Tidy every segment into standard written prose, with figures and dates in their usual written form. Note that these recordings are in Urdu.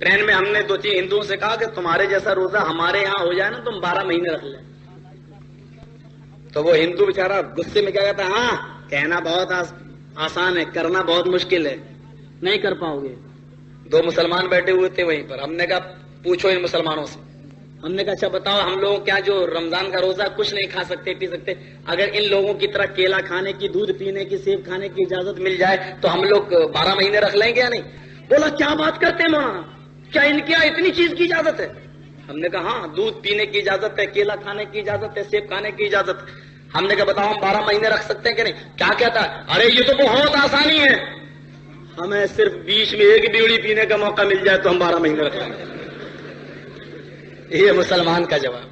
ٹرین میں ہم نے 2-3 ہندوؤں سے کہا کہ تمہارے جیسا روزہ ہمارے یہاں ہو جائے نا تم 12 مہینے رکھ لیں. تو وہ ہندو بیچارہ غصے میں کیا کہتا ہے, ہاں کہنا بہت آسان ہے, کرنا بہت مشکل ہے, نہیں کر پاؤ گے. 2 مسلمان بیٹھے ہوئے تھے وہیں پر. ہم نے کہا پوچھو ان مسلمانوں سے. ہم نے کہا اچھا بتاؤ, ہم لوگ کیا جو رمضان کا روزہ کچھ نہیں کھا سکتے پی سکتے, اگر ان لوگوں کی طرح کیلا کھانے کی, دودھ پینے کی, سیب کھانے کی اجازت مل جائے تو ہم لوگ 12 مہینے رکھ لیں گے یا نہیں؟ بولا کیا بات کرتے ہیں مولانا, کیا ان کے یہاں اتنی چیز کی اجازت ہے؟ ہم نے کہا ہاں, دودھ پینے کی اجازت ہے, کیلا کھانے کی اجازت ہے, سیب کھانے کی اجازت ہے. ہم نے کہا بتاؤ ہم 12 مہینے رکھ سکتے ہیں کہ نہیں؟ کیا کہتا ہے, ارے یہ تو بہت آسانی ہے, ہمیں صرف بیچ میں ایک بیڑی پینے کا موقع مل جائے تو ہم 12 مہینے رکھ لیں گے. یہ مسلمان کا جواب.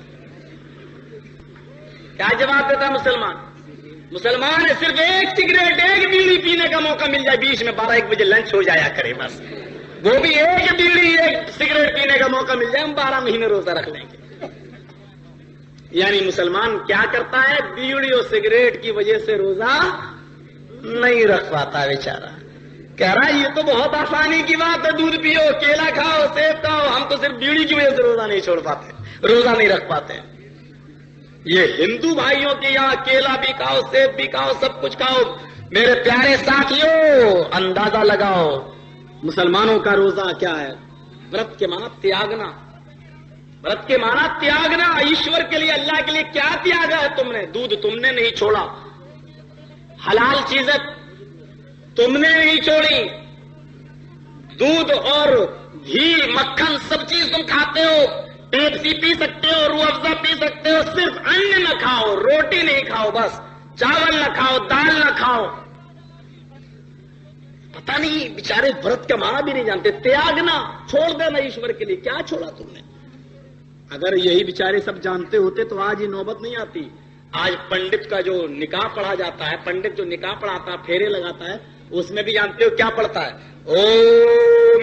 کیا جواب دیتا مسلمان؟ مسلمان ہے صرف ایک سگریٹ, ایک بیڑی پینے کا موقع مل جائے بیچ میں, 12-1 بجے لنچ ہو جایا کرے بس, وہ بھی ایک بیڑی ایک سگریٹ پینے کا موقع مل جائے, ہم 12 مہینے روزہ رکھ لیں گے. یعنی مسلمان کیا کرتا ہے, بیڑی اور سگریٹ کی وجہ سے روزہ نہیں رکھ پاتا بیچارہ. کہہ رہا ہے یہ تو بہت آسانی کی بات ہے, دودھ پیو, کیلا کھاؤ, سیب کھاؤ, ہم تو صرف بیڑی کی وجہ سے روزہ نہیں چھوڑ پاتے, روزہ نہیں رکھ پاتے. یہ ہندو بھائیوں کے یہاں کیلا بھی کھاؤ, سیب بھی کھاؤ, سب کچھ کھاؤ. میرے پیارے ساتھیوں اندازہ لگاؤ مسلمانوں کا روزہ کیا ہے. ورت کے معنی تیاگنا, ورت کے معنی تیاگنا. ایشور کے لیے, اللہ کے لیے کیا تیاگا ہے تم نے؟ دودھ تم نے نہیں چھوڑا, حلال چیزیں تم نے نہیں چھوڑی, دودھ اور گھی, مکھن سب چیز تم کھاتے ہو, پیپسی پی سکتے ہو, روح افزا پی سکتے ہو, صرف ان نہ کھاؤ, روٹی نہیں کھاؤ, بس چاول نہ کھاؤ, دال نہ کھاؤ. پتہ نہیں بیچارے ورت کا معنی بھی نہیں جانتے. تیاگنا, چھوڑ دینا ایشور کے لیے. کیا چھوڑا تم نے؟ اگر یہی بیچارے سب جانتے ہوتے تو آج یہ نوبت نہیں آتی. آج پنڈت کا جو نکاح پڑھا جاتا ہے, پنڈت جو نکاح پڑھاتا ہے, پھیرے لگاتا ہے, اس میں بھی جانتے ہو کیا پڑھتا ہے؟ اوم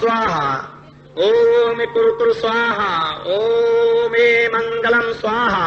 سواہا, اوم کرکر سواہا, اوم منگلم سواہا,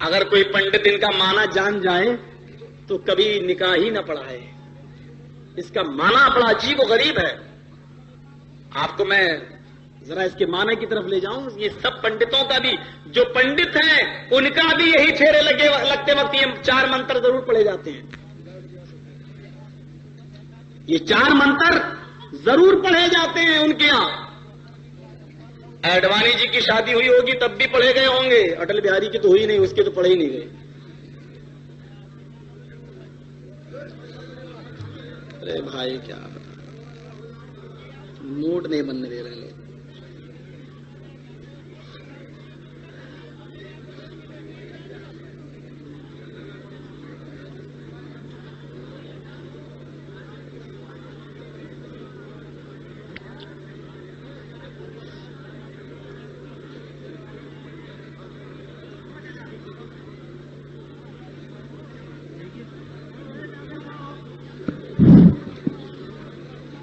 اگر کوئی پنڈت ان کا معنی جان جائے تو کبھی نکاح ہی نہ پڑھائے. اس کا معنی بڑا عجیب و غریب ہے. آپ کو میں ذرا اس کے معنی کی طرف لے جاؤں. یہ سب پنڈتوں کا بھی, جو پنڈت ہیں ان کا بھی یہی پھیرے لگتے وقت یہ 4 منتر ضرور پڑھے جاتے ہیں. یہ 4 منتر ضرور پڑھے جاتے ہیں ان کے یہاں. اڈوانی جی کی شادی ہوئی ہوگی تب بھی پڑھے گئے ہوں گے, اٹل بہاری کی تو ہوئی نہیں, اس کے تو پڑھے ہی نہیں گئے. ارے بھائی کیا موڈ نہیں بننے دے رہے لوگ.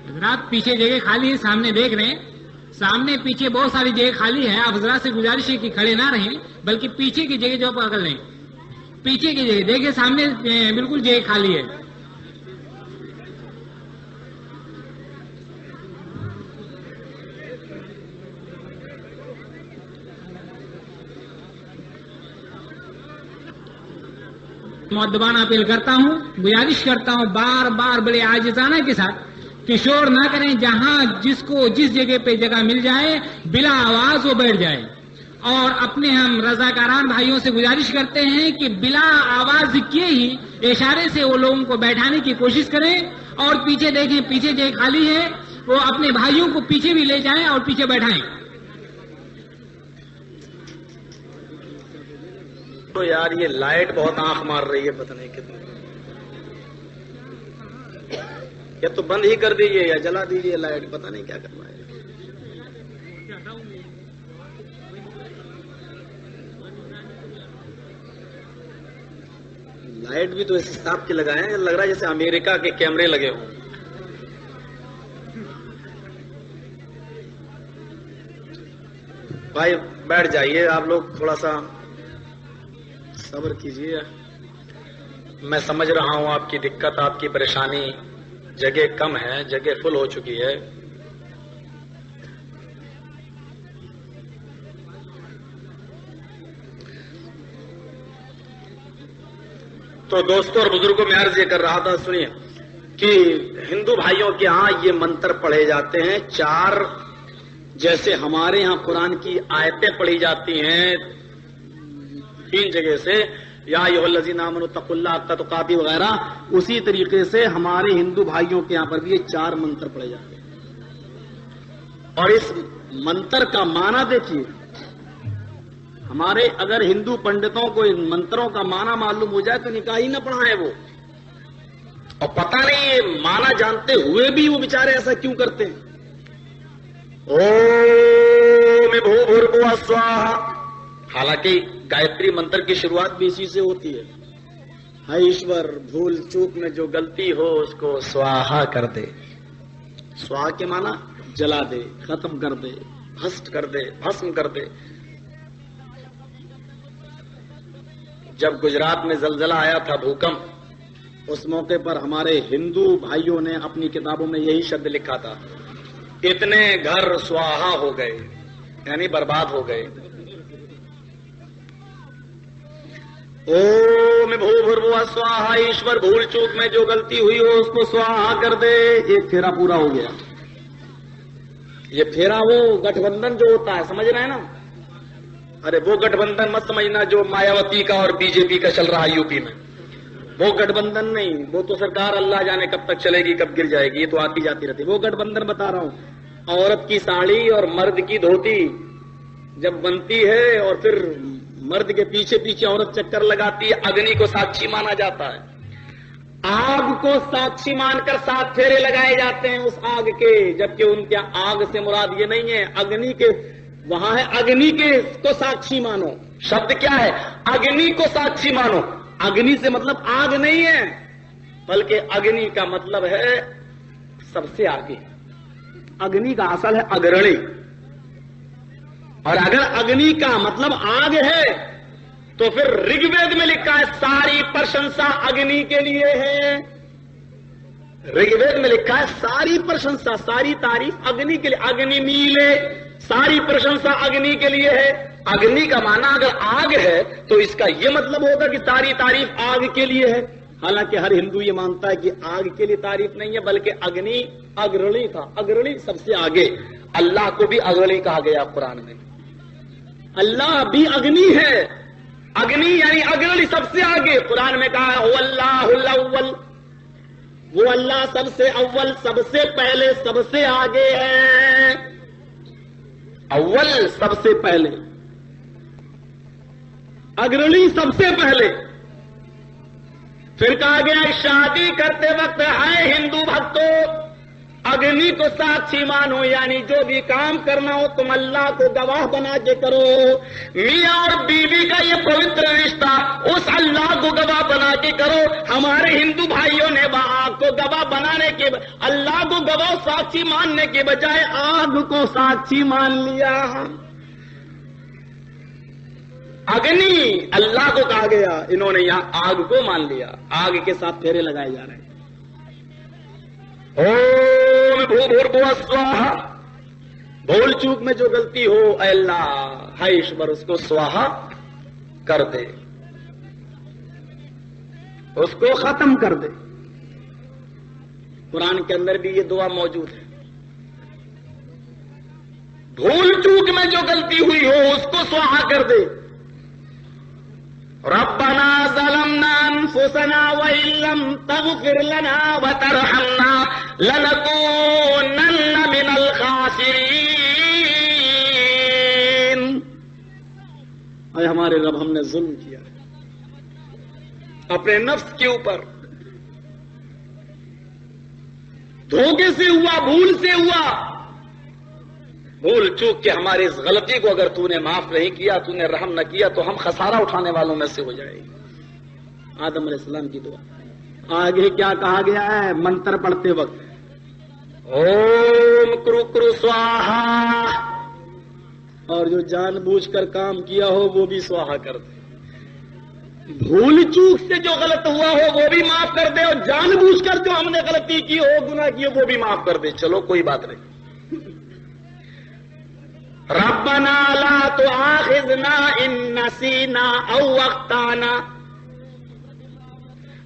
حضرات پیچھے جگہ خالی ہے, سامنے دیکھ رہے ہیں, سامنے پیچھے بہت ساری جگہ خالی ہے. آپ حضرات سے گزارش ہے کہ کھڑے نہ رہیں, بلکہ پیچھے کی جگہ جو پکڑ لیں. پیچھے کی جگہ دیکھیں, سامنے بالکل جگہ خالی ہے. مؤدبانہ اپیل کرتا ہوں, گزارش کرتا ہوں بار بار بڑے عاجزانہ کے ساتھ کہ شور نہ کریں. جہاں جس کو جس جگہ پہ جگہ مل جائے بلا آواز وہ بیٹھ جائے. اور اپنے ہم رضاکاران بھائیوں سے گزارش کرتے ہیں کہ بلا آواز کیے ہی اشارے سے وہ لوگوں کو بیٹھانے کی کوشش کریں. اور پیچھے دیکھیں, پیچھے جگہ خالی ہے, وہ اپنے بھائیوں کو پیچھے بھی لے جائیں اور پیچھے بیٹھائیں. تو یار یہ لائٹ بہت آنکھ مار رہی ہے, پتہ نہیں کتنے. یا تو بند ہی کر دیجیے یا جلا دیجیے لائٹ, پتہ نہیں کیا کرنا ہے. لائٹ بھی تو اس حساب کے لگائے ہیں, لگ رہا ہے جیسے امریکہ کے کیمرے لگے ہوں. بھائی بیٹھ جائیے, آپ لوگ تھوڑا سا صبر کیجیے. میں سمجھ رہا ہوں آپ کی دقت, آپ کی پریشانی, جگہ کم ہے، جگہ فل ہو چکی ہے. تو دوستوں اور بزرگوں میں عرض یہ کر رہا تھا، سنیے کہ ہندو بھائیوں کے ہاں یہ منتر پڑھے جاتے ہیں 4، جیسے ہمارے ہاں قرآن کی آیتیں پڑھی جاتی ہیں 3 جگہ سے، یا ایھا الذین آمنوا اتقوا اللہ حق تقاتہ وغیرہ، اسی طریقے سے ہمارے ہندو بھائیوں کے یہاں پر بھی یہ 4 منتر پڑھے جاتے ہیں. اور اس منتر کا معنی دیکھیے، ہمارے اگر ہندو پنڈتوں کو ان منتروں کا معنی معلوم ہو جائے تو نکاح ہی نہ پڑھائیں وہ، اور پتہ نہیں یہ معنی جانتے ہوئے بھی وہ بیچارے ایسا کیوں کرتے ہیں. اوم بھوربھووسوہا سواہا، حالانکہ گایتری منتر کی شروعات بھی اسی سے ہوتی ہے. ہے ایشور، بھول چوک میں جو غلطی ہو اس کو سواہا کر دے. سواہا کے معنی جلا دے، ختم کر دے، بھسم کر دے، بھسم کر دے. جب گجرات میں زلزلہ آیا تھا، بھوکمپ، اس موقع پر ہمارے ہندو بھائیوں نے اپنی کتابوں میں یہی شبد لکھا تھا، اتنے گھر سواہا ہو گئے، یعنی برباد ہو گئے. اوم بھوربھووسوہا سواہا، ایشور بھول چوک میں جو غلطی ہوئی ہو اس کو سواہا کر دے. ایک پھیرا پورا ہو گیا. یہ پھیرا وہ گٹھ بندھن جو ہوتا ہے، سمجھ رہے ہیں نا؟ ارے وہ گٹھ بندھن مت سمجھنا جو مایاوتی کا اور بی جے پی کا چل رہا ہے یو پی میں. وہ گٹھ بندھن نہیں، وہ تو سرکار اللہ جانے کب تک چلے گی، کب گر جائے گی، یہ تو آتی جاتی رہتی. وہ گٹھ بندھن بتا رہا ہوں، عورت کی ساڑی اور مرد کی دھوتی جب بنتی ہے اور پھر مرد کے پیچھے پیچھے عورت چکر لگاتی ہے، اگنی کو ساکشی مانا جاتا ہے. آگ کو ساکشی مان کر 7 پھیرے لگائے جاتے ہیں اس آگ کے، جبکہ ان کے آگ سے مراد یہ نہیں ہے، اگنی کے وہاں ہے اگنی کے کو ساکشی مانو. شبد کیا ہے؟ اگنی کو ساکشی مانو. اگنی سے مطلب آگ نہیں ہے، بلکہ اگنی کا مطلب ہے سب سے آگے. اگنی کا اصل ہے اگرنی، اور اگر اگنی کا مطلب آگ ہے تو پھر رگ وید میں لکھا ہے ساری پرشنسا اگنی کے لیے ہے. رگ وید میں لکھا ہے ساری پرشنسا، ساری تعریف اگنی کے لیے. اگنی میلے، ساری پرشنسا اگنی کے لیے ہے. اگنی کا معنی اگر آگ ہے تو اس کا یہ مطلب ہوگا کہ ساری تعریف آگ کے لیے ہے. حالانکہ ہر ہندو یہ مانتا ہے کہ آگ کے لیے تعریف نہیں ہے، بلکہ اگنی اگرنی تھا، اگرنی سب سے آگے. اللہ کو بھی اگرنی کہا گیا قرآن میں. اللہ بھی اگنی ہے، اگنی یعنی اگرنی سب سے آگے. قرآن میں کہا هو اللہ الاول، وہ اللہ سب سے اول، سب سے پہلے، سب سے آگے ہے. اول سب سے پہلے، اگرنی سب سے پہلے. پھر کہا گیا شادی کرتے وقت ہے ہندو بھکتوں اگنی کو ساکشی مانو، یعنی جو بھی کام کرنا ہو تم اللہ کو گواہ بنا کے کرو. میاں اور بیوی کا یہ پوتر رشتہ اس اللہ کو گواہ بنا کے کرو. ہمارے ہندو بھائیوں نے آگ کو گواہ بنانے کے، اللہ کو گواہ ساکشی ماننے کے بجائے آگ کو ساکشی مان لیا. اگنی اللہ کو کہا گیا، انہوں نے یہاں آگ کو مان لیا. آگ کے ساتھ پھیرے لگائے جا رہے ہیں. اوم بھوربھووسوہا سواہا، بھول چوک میں جو غلطی ہو اے اللہ ہے ایشور اس کو سواہا کر دے، اس کو ختم کر دے. قرآن کے اندر بھی یہ دعا موجود ہے. بھول چوک میں جو غلطی ہوئی ہو اس کو سواہا کر دے. ربنا ظلمنا انفسنا وان لم تغفر لنا وترحمنا لنكونن من الخاسرین. اے ہمارے رب، ہم نے ظلم کیا اپنے نفس کے اوپر، دھوکے سے ہوا، بھول سے ہوا. بھول چوک کے ہماری اس غلطی کو اگر تو نے معاف نہیں کیا، تو نے رحم نہ کیا تو ہم خسارہ اٹھانے والوں میں سے ہو جائے گی. آدم علیہ السلام کی دعا. آگے کیا کہا گیا ہے منتر پڑھتے وقت؟ اوم کرو کرو سواہا، اور جو جان بوجھ کر کام کیا ہو وہ بھی سواہا کر دے. بھول چوک سے جو غلط ہوا ہو وہ بھی معاف کر دے، اور جان بوجھ کر جو ہم نے غلطی کی ہو، گناہ کی ہو، وہ بھی معاف کر دے، چلو کوئی بات نہیں۔ ربنا لا تؤاخذنا ان نسینا او اخطانا،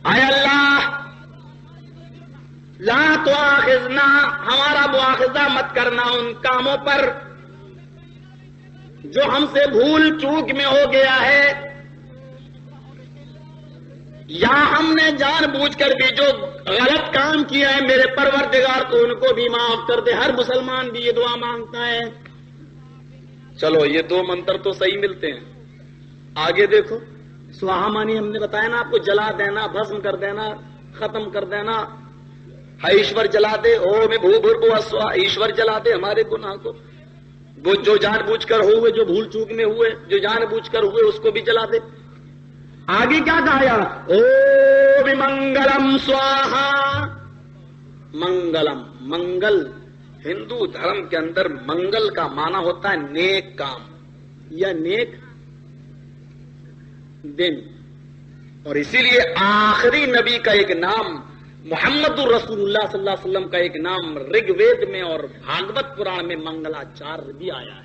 اے اللہ لا تؤاخذنا، ہمارا مواخذہ مت کرنا ان کاموں پر جو ہم سے بھول چوک میں ہو گیا ہے، یا ہم نے جان بوجھ کر بھی جو غلط کام کیا ہے میرے پروردگار تو ان کو بھی معاف کر دے۔ ہر مسلمان بھی یہ دعا مانگتا ہے۔ چلو یہ دو منتر تو صحیح ملتے ہیں، آگے دیکھو سواہا مانی ہم نے بتایا نا آپ کو، جلا دینا، بھسم کر دینا، ختم کر دینا۔ ایشور جلا دے، او میں بھو بھر بو سوا، ایشور جلا دے ہمارے گناہ کو، وہ جو جان بوجھ کر ہوئے، جو بھول چوک میں ہوئے، جو جان بوجھ کر ہوئے اس کو بھی جلا دے۔ آگے کیا کہا؟ او منگلم سواہا، منگلم، منگل ہندو دھرم کے اندر منگل کا معنی ہوتا ہے نیک کام یا نیک دن، اور اسی لیے آخری نبی کا ایک نام محمد الرسول اللہ صلی اللہ علیہ وسلم کا ایک نام رگ وید میں اور بھاگوت پران میں منگلاچار بھی آیا ہے۔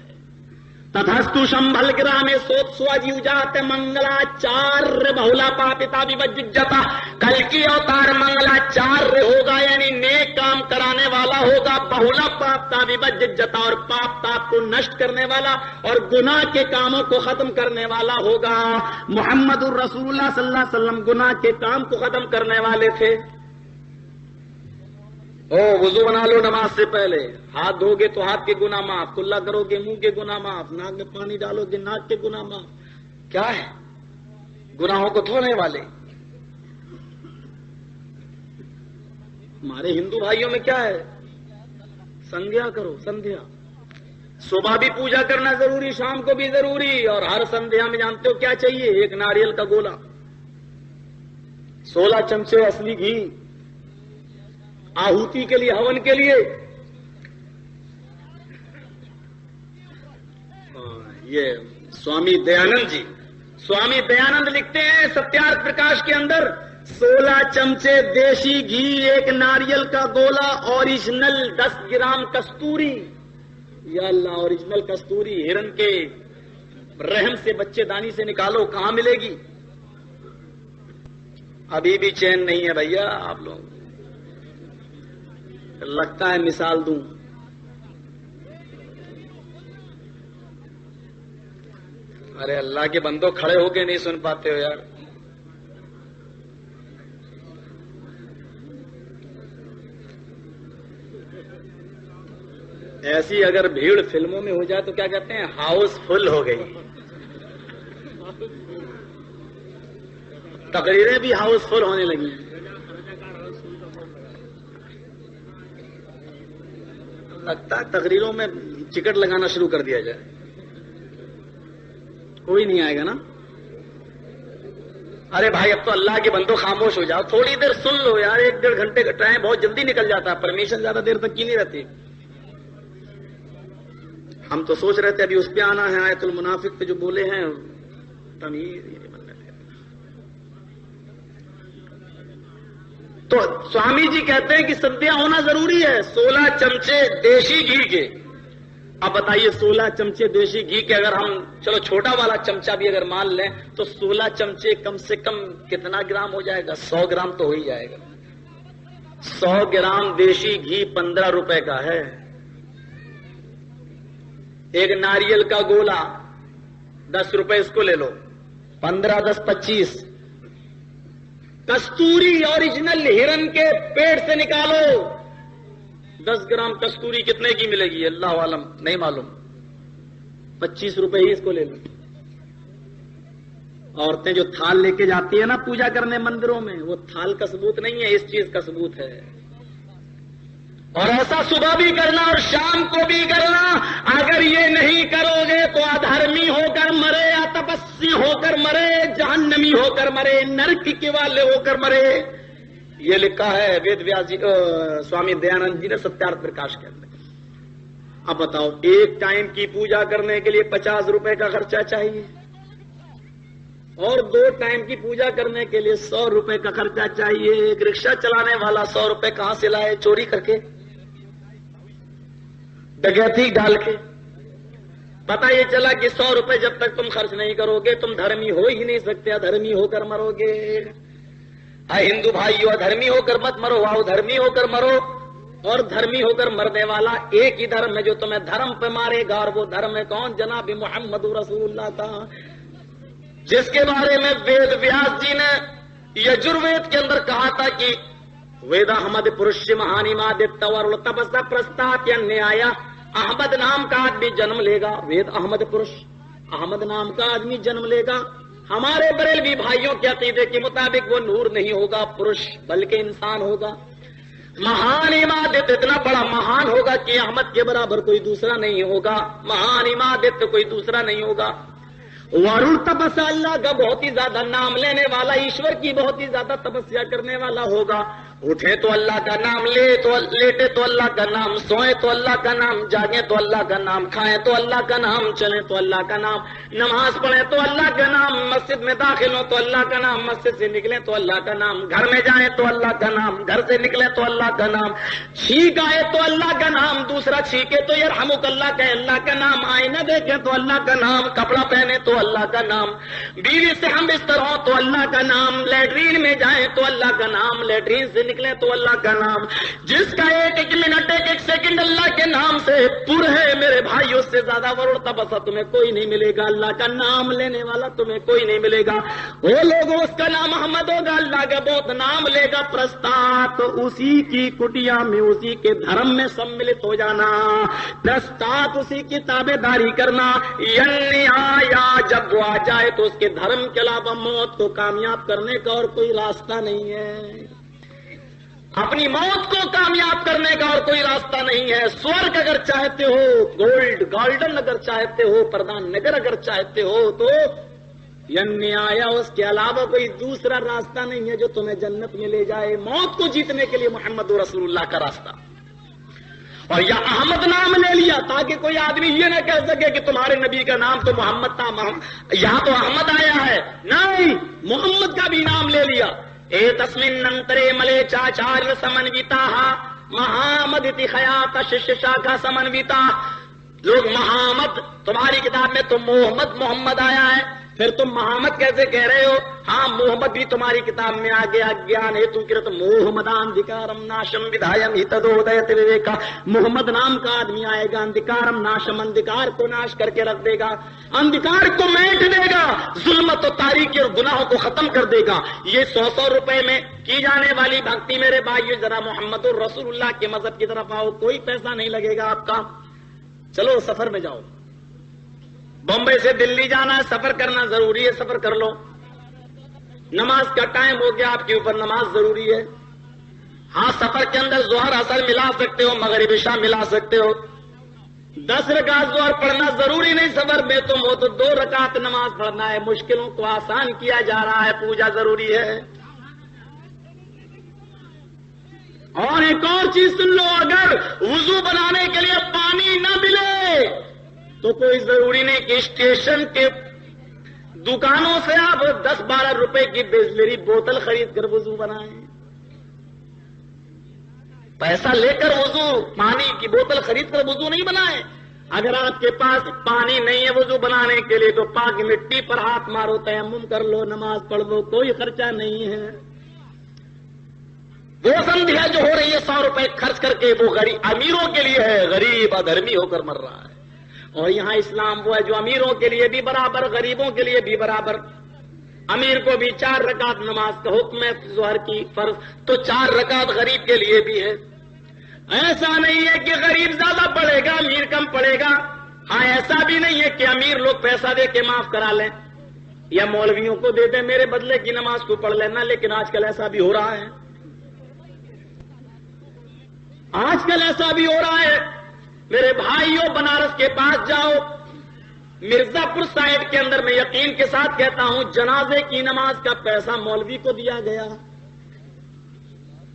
تتھستو شمبھل گرام سوت سواجی اجات منگلاچاریہ بہلا پاپتا وججتا، کل کی اوتار منگلاچاریہ ہوگا، یعنی نیک کام کرانے والا ہوگا، بہلا پاپتا وججتا، اور پاپ تاپ کو نشٹ کرنے والا اور گناہ کے کاموں کو ختم کرنے والا ہوگا۔ محمد الرسول اللہ صلی اللہ علیہ وسلم گناہ کے کام کو ختم کرنے والے تھے۔ وضو بنا لو نماز سے پہلے، ہاتھ دھو گے تو ہاتھ کے گناہ معاف، کلا کرو گے منہ کے گناہ معاف، ناک میں پانی ڈالو گے ناک کے گناہ معاف۔ کیا ہے؟ گناہوں کو دھونے والے۔ ہمارے ہندو بھائیوں میں کیا ہے؟ سندھیا کرو، سندھیا صبح بھی پوجا کرنا ضروری، شام کو بھی ضروری، اور ہر سندھیا میں جانتے ہو کیا چاہیے؟ ایک ناریل کا گولا، 16 چمچے اصلی گھی آہوتی کے لیے، ہون کے لیے۔ یہ سوامی دیانند جی، سوامی دیانند لکھتے ہیں ستیارتھ پرکاش کے اندر، 16 چمچے دیسی گھی، ایک ناریل کا گولا، اوریجنل 10 گرام کستوری، یا اللہ اوریجنل کستوری ہرن کے رحم سے بچے دانی سے نکالو، کہاں ملے گی؟ ابھی بھی چین نہیں ہے بھیا آپ لوگ، لگتا ہے مثال دوں۔ ارے اللہ کے بندوں کھڑے ہو کے نہیں سن پاتے ہو یار۔ ایسی اگر بھیڑ فلموں میں ہو جائے تو کیا کہتے ہیں؟ ہاؤس فل ہو گئی۔ تقریریں بھی ہاؤس فل ہونے لگی۔ لگتا ہے تقریروں میں ٹکٹ لگانا شروع کر دیا جائے، کوئی نہیں آئے گا نا۔ ارے بھائی اب تو اللہ کے بندوں خاموش ہو جاؤ، تھوڑی دیر سن لو یار، 1-1.5 گھنٹے کا ٹائم بہت جلدی نکل جاتا ہے، پرمیشن زیادہ دیر تک کی نہیں رہتی۔ ہم تو سوچ رہے تھے ابھی اس پہ آنا ہے، آیت المنافق پہ جو بولے ہیں تمیز۔ تو سوامی جی کہتے ہیں کہ سندھیا ہونا ضروری ہے، 16 چمچے دیسی گھی کے۔ اب بتائیے 16 چمچے دیسی گھی کے اگر ہم چلو چھوٹا والا چمچہ بھی اگر مان لیں تو 16 چمچے کم سے کم کتنا گرام ہو جائے گا؟ 100 گرام تو ہو ہی جائے گا۔ 100 گرام دیسی گھی 15 روپے کا ہے۔ ایک ناریل کا گولا 10 روپے، اس کو لے لو، 15 10 25۔ کستوری اوریجنل ہرن کے پیٹ سے نکالو، 10 گرام کستوری کتنے کی ملے گی اللہ عالم نہیں معلوم، 25 روپے ہی اس کو لے لو۔ عورتیں جو تھال لے کے جاتی ہیں نا پوجا کرنے مندروں میں، وہ تھال کا ثبوت نہیں ہے، اس چیز کا ثبوت ہے۔ اور ایسا صبح بھی کرنا اور شام کو بھی کرنا۔ اگر یہ نہیں کرو گے تو ادھرمی ہو کر مرے، یا تپسی ہو کر مرے، جہنمی ہو کر مرے، نرک کے والے ہو کر مرے۔ یہ لکھا ہے وید ویاس جی، سوامی دیانند جی نے ستیارتھ پرکاش کے اندر۔ اب بتاؤ ایک ٹائم کی پوجا کرنے کے لیے 50 روپے کا خرچہ چاہیے، اور 2 ٹائم کی پوجا کرنے کے لیے 100 روپے کا خرچہ چاہیے. ایک رکشہ چلانے والا 100 روپے کہاں سے لائے؟ چوری کر کے، ڈکیتی ڈال کے. پتہ یہ چلا کہ 100 روپے جب تک تم خرچ نہیں کرو گے تم دھرمی ہو ہی نہیں سکتے، ادھرمی ہو کر مرو گے. ہندو بھائیو، ادھرمی ہو کر مت مرو، آؤ دھرمی ہو کر مرو. اور دھرمی ہو کر مرنے والا ایک ہی دھرم ہے جو تمہیں دھرم پہ مارے گا، اور وہ دھرم ہے کون؟ جناب محمد رسول اللہ کا، جس کے بارے میں وید ویاس جی نے یجروید کے اندر کہا تھا کہ وید احمد پرش مہانی مادور تپسا پرستات یا نیایا. احمد نام کا آدمی جنم لے گا، وید احمد پرش، احمد نام کا آدمی جنم لے گا. ہمارے بریلوی بھائیوں کے عقیدے کے مطابق وہ نور نہیں ہوگا پرش، بلکہ انسان ہوگا. مہان امادت اتنا بڑا مہان ہوگا کہ احمد کے برابر کوئی دوسرا نہیں ہوگا. مہان امادت کوئی دوسرا نہیں ہوگا. وارون تپسا، اللہ کا بہت ہی زیادہ نام لینے والا، ایشور کی بہت ہی زیادہ تپسیا کرنے والا ہوگا. اٹھے تو اللہ کا نام لے تو لیٹے تو اللہ کا نام، سوئے تو اللہ کا نام، جاگے تو اللہ کا نام، کھائے تو اللہ کا نام، چلے تو اللہ کا نام، نماز پڑھے تو اللہ کا نام، مسجد میں داخل ہو تو اللہ کا نام، مسجد سے نکلے تو اللہ کا نام، گھر میں جائیں تو اللہ کا نام، گھر سے نکلے تو اللہ کا نام، چھینک آئے تو اللہ کا نام، دوسرا چھینکے تو یرحمک اللہ کا اللہ کا نام، آئینہ دیکھے تو اللہ کا نام، کپڑا پہنے تو اللہ کا نام، بیوی سے ہم بستر ہو تو اللہ کا نام، لیٹرین میں جائیں تو اللہ کا نام، لیٹرین سے نکلے تو اللہ کا نام. جس کا ایک ایک منٹ ایک ایک سیکنڈ اللہ کے نام سے پر ہے میرے بھائی، اس سے زیادہ ورڑتا بسا تمہیں کوئی نہیں ملے گا. اللہ کا نام لینے والا تمہیں کوئی نہیں ملے گا. وہ لوگ اس کا نام محمد ہوگا، اللہ کا بہت نام لے گا. پرستات اسی کی کٹیا میں، اسی کے دھرم میں سملت ہو جانا، پرستات اسی کی تابع داری کرنا. یعنی آیا جب وہ آ جائے تو اس کے دھرم کے علاوہ موت کو کامیاب کرنے کا اور کوئی راستہ نہیں ہے. اپنی موت کو کامیاب کرنے کا اور کوئی راستہ نہیں ہے. سورگ اگر چاہتے ہو، گولڈن اگر چاہتے ہو، پردان نگر اگر چاہتے ہو تو یعنی آیا اس کے علاوہ کوئی دوسرا راستہ نہیں ہے جو تمہیں جنت میں لے جائے. موت کو جیتنے کے لیے محمد رسول اللہ کا راستہ. اور یا احمد نام لے لیا تاکہ کوئی آدمی یہ نہ کہہ سکے کہ تمہارے نبی کا نام تو محمد تھا، یہاں تو احمد آیا ہے. نہیں، محمد کا بھی نام لے لیا. اے تسمن ننترے ملے چاچار سمنویتا مہامدتی خیات ششا کا سمنویتا. لوگ محمد، تمہاری کتاب میں تو محمد آیا ہے، پھر تم محمد کیسے کہہ رہے ہو؟ ہاں، محمد بھی تمہاری کتاب میں آ گیا. گیان ہے تو کرت محمدان دھکارم ناشم ودھایم ہتدودیت وویکا. محمد نام کا آدمی آئے گا، اندھکارم ناشم، اندھکار کو ناش کر کے رکھ دے گا، اندھکار کو میٹ دے گا، ظلمت و تاریکی اور گناہوں کو ختم کر دے گا. یہ 100 روپے میں کی جانے والی بھکتی میرے بھائیو، ذرا محمد الرسول اللہ کے مذہب کی طرف آؤ، کوئی پیسہ نہیں لگے گا آپ کا. چلو سفر میں جاؤ، بمبئی سے دلی جانا ہے، سفر کرنا ضروری ہے، سفر کر لو. نماز کا ٹائم ہو گیا، آپ کے اوپر نماز ضروری ہے. ہاں، سفر کے اندر ظہر اثر ملا سکتے ہو، مغرب عشاء ملا سکتے ہو. 10 رکعت ظہر پڑھنا ضروری نہیں. سفر میں تم ہو تو 2 رکعت نماز پڑھنا ہے. مشکلوں کو آسان کیا جا رہا ہے، پوجا ضروری ہے. اور ایک اور چیز سن لو، اگر وضو بنانے کے لیے پانی نہ ملے تو کوئی ضروری نہیں کہ اسٹیشن کے دکانوں سے آپ 10-12 روپے کی بسلری بوتل خرید کر وضو بنائیں. پیسہ لے کر وضو، پانی کی بوتل خرید کر وضو نہیں بنائیں. اگر آپ کے پاس پانی نہیں ہے وضو بنانے کے لیے تو پاک مٹی پر ہاتھ مارو، تیمم کر لو، نماز پڑھ لو، کوئی خرچہ نہیں ہے. وہ سندھیا جو ہو رہی ہے 100 روپے خرچ کر کے، وہ غریب امیروں کے لیے ہے، غریب ادھرمی ہو کر مر رہا ہے. اور یہاں اسلام وہ ہے جو امیروں کے لیے بھی برابر، غریبوں کے لیے بھی برابر. امیر کو بھی 4 رکعت نماز کا حکم ہے ظہر کی فرض، تو 4 رکعت غریب کے لیے بھی ہے. ایسا نہیں ہے کہ غریب زیادہ پڑھے گا امیر کم پڑھے گا. ہاں، ایسا بھی نہیں ہے کہ امیر لوگ پیسہ دے کے معاف کرا لیں یا مولویوں کو دے دیں میرے بدلے کی نماز کو پڑھ لینا. لیکن آج کل ایسا بھی ہو رہا ہے، آج کل ایسا بھی ہو رہا ہے. میرے بھائیوں، بنارس کے پاس جاؤ، مرزا پور سائڈ کے اندر، میں یقین کے ساتھ کہتا ہوں، جنازے کی نماز کا پیسہ مولوی کو دیا گیا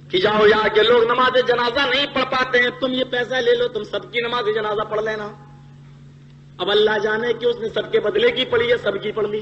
کہ جاؤ، یہاں کے لوگ نماز جنازہ نہیں پڑھ پاتے ہیں، تم یہ پیسہ لے لو، تم سب کی نماز جنازہ پڑھ لینا. اب اللہ جانے کہ اس نے سب کے بدلے کی پڑھی ہے، سب کی پڑھ لی.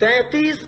33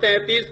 33